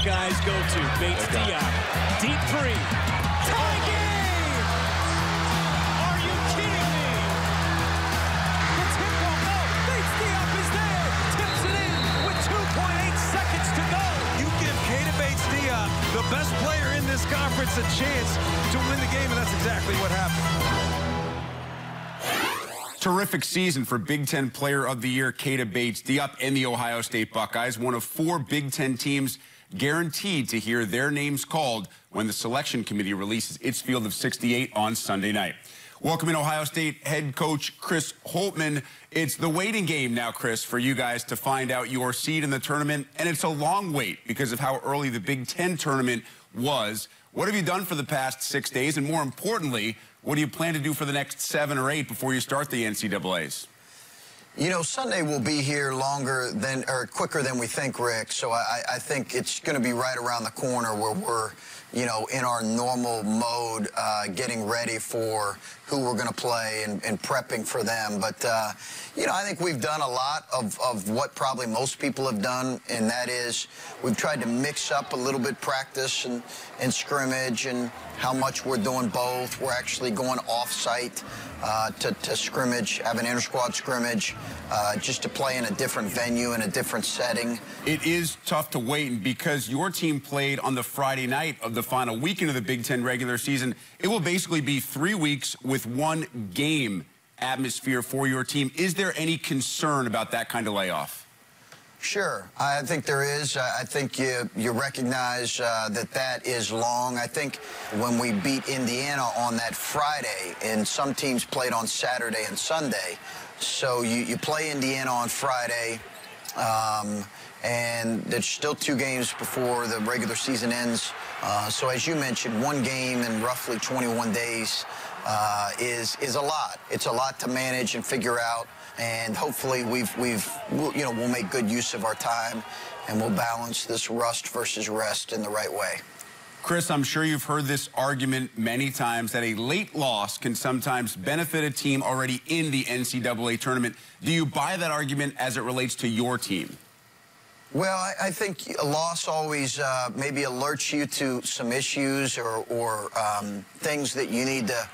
guys go to. Bates Diop. Deep three. Tie game! Are you kidding me? The tip ball. No, Bates Diop is there. Tips it in with 2.8 seconds to go. You give Bates Diop, the best player in this conference, a chance to win the game, and that's exactly what happened. Terrific season for Big Ten Player of the Year, Bates Diop and the Ohio State Buckeyes, one of 4 Big Ten teams guaranteed to hear their names called when the selection committee releases its field of 68 on Sunday night. Welcome in Ohio State head coach Chris Holtmann. It's the waiting game now, Chris, for you guys to find out your seed in the tournament, and it's a long wait because of how early the Big Ten tournament was. What have you done for the past 6 days, and more importantly, what do you plan to do for the next 7 or 8 before you start the NCAAs? You know, Sunday will be here quicker than we think, Rick. So I think it's going to be right around the corner where we're, you know, in our normal mode, getting ready for who we're going to play and prepping for them. But, you know, I think we've done a lot of what probably most people have done, and that is we've tried to mix up a little bit practice and scrimmage and how much we're doing both. We're actually going off-site to scrimmage, have an inter-squad scrimmage, just to play in a different venue, in a different setting. It is tough to wait, because your team played on the Friday night of the final weekend of the Big Ten regular season. It will basically be 3 weeks with 1 game atmosphere for your team. Is there any concern about that kind of layoff? Sure. I think there is. I think you recognize that is long. I think when we beat Indiana on that Friday, and some teams played on Saturday and Sunday, so you play Indiana on Friday, and there's still 2 games before the regular season ends. So as you mentioned, 1 game in roughly 21 days is a lot. It's a lot to manage and figure out. And hopefully we'll make good use of our time, and we'll balance this rust versus rest in the right way. Chris, I'm sure you've heard this argument many times that a late loss can sometimes benefit a team already in the NCAA tournament. Do you buy that argument as it relates to your team? Well, I think a loss always maybe alerts you to some issues or things that you need to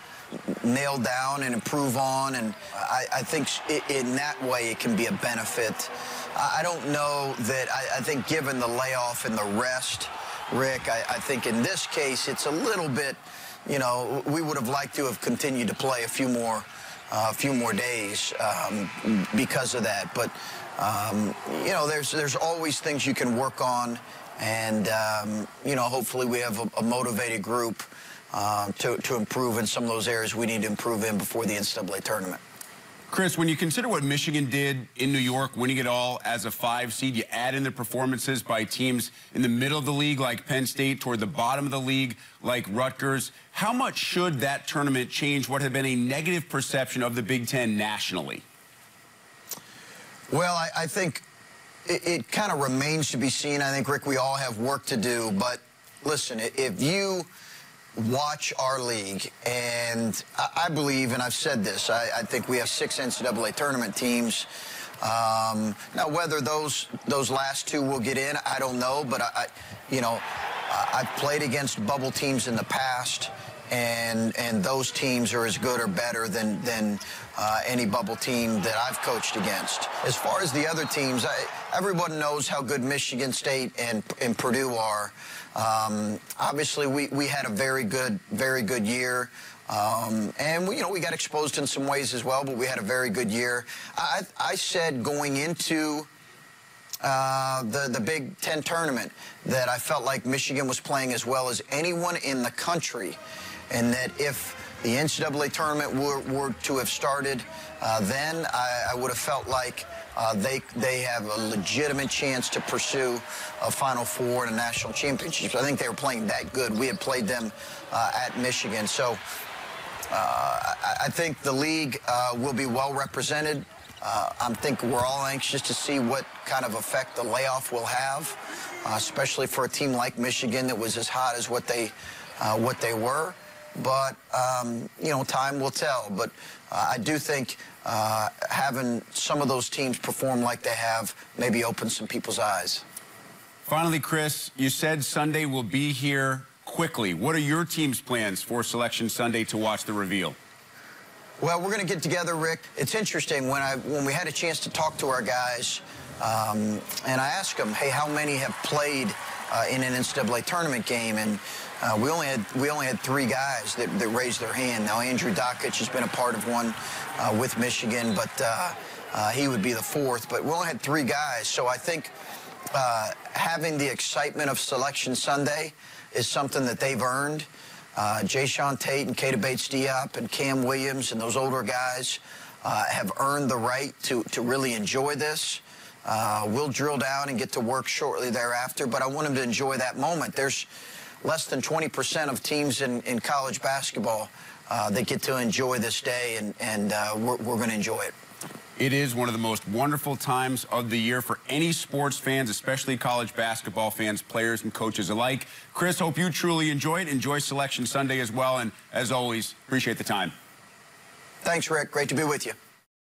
nail down and improve on, and I think in that way it can be a benefit. I don't know that I think given the layoff and the rest, Rick, I think in this case it's a little bit, you know, we would have liked to have continued to play a few more days because of that. But you know, there's always things you can work on, and you know, hopefully we have a motivated group to improve in some of those areas we need to improve in before the NCAA tournament. Chris, when you consider what Michigan did in New York, winning it all as a 5 seed, you add in the performances by teams in the middle of the league like Penn State, toward the bottom of the league like Rutgers, how much should that tournament change what had been a negative perception of the Big Ten nationally? Well, I think it kind of remains to be seen. I think, Rick, we all have work to do. But listen, if you watch our league, and I believe, and I've said this, I think we have 6 NCAA tournament teams. Now, whether those last 2 will get in, I don't know. But you know, I've played against bubble teams in the past, and those teams are as good or better than any bubble team that I've coached against. As far as the other teams, everyone knows how good Michigan State and Purdue are. Obviously, we had a very good year, and we got exposed in some ways as well, but we had a very good year. I said going into the Big Ten tournament that I felt like Michigan was playing as well as anyone in the country, and that if the NCAA tournament were to have started then, I would have felt like they have a legitimate chance to pursue a Final Four and a national championship. I think they were playing that good. We had played them at Michigan. So I think the league will be well represented. I think we're all anxious to see what kind of effect the layoff will have, especially for a team like Michigan that was as hot as what they were. But, time will tell. But I do think having some of those teams perform like they have maybe opened some people's eyes. Finally, Chris, you said Sunday will be here quickly. What are your team's plans for Selection Sunday to watch the reveal? Well, we're going to get together, Rick. It's interesting, when we had a chance to talk to our guys, and I asked them, hey, how many have played in an NCAA tournament game? And we only had 3 guys that raised their hand. Now, Andrew Dockich has been a part of one with Michigan, but he would be the 4th. But we only had 3 guys, so I think having the excitement of Selection Sunday is something that they've earned. Jayshawn Tate and Keita Bates-Diop and Cam Williams and those older guys have earned the right to really enjoy this. We'll drill down and get to work shortly thereafter, but I want them to enjoy that moment. There's less than 20% of teams in college basketball that get to enjoy this day, and we're going to enjoy it. It is one of the most wonderful times of the year for any sports fans, especially college basketball fans, players and coaches alike. Chris, hope you truly enjoy it. Enjoy Selection Sunday as well, and as always, appreciate the time. Thanks, Rick. Great to be with you.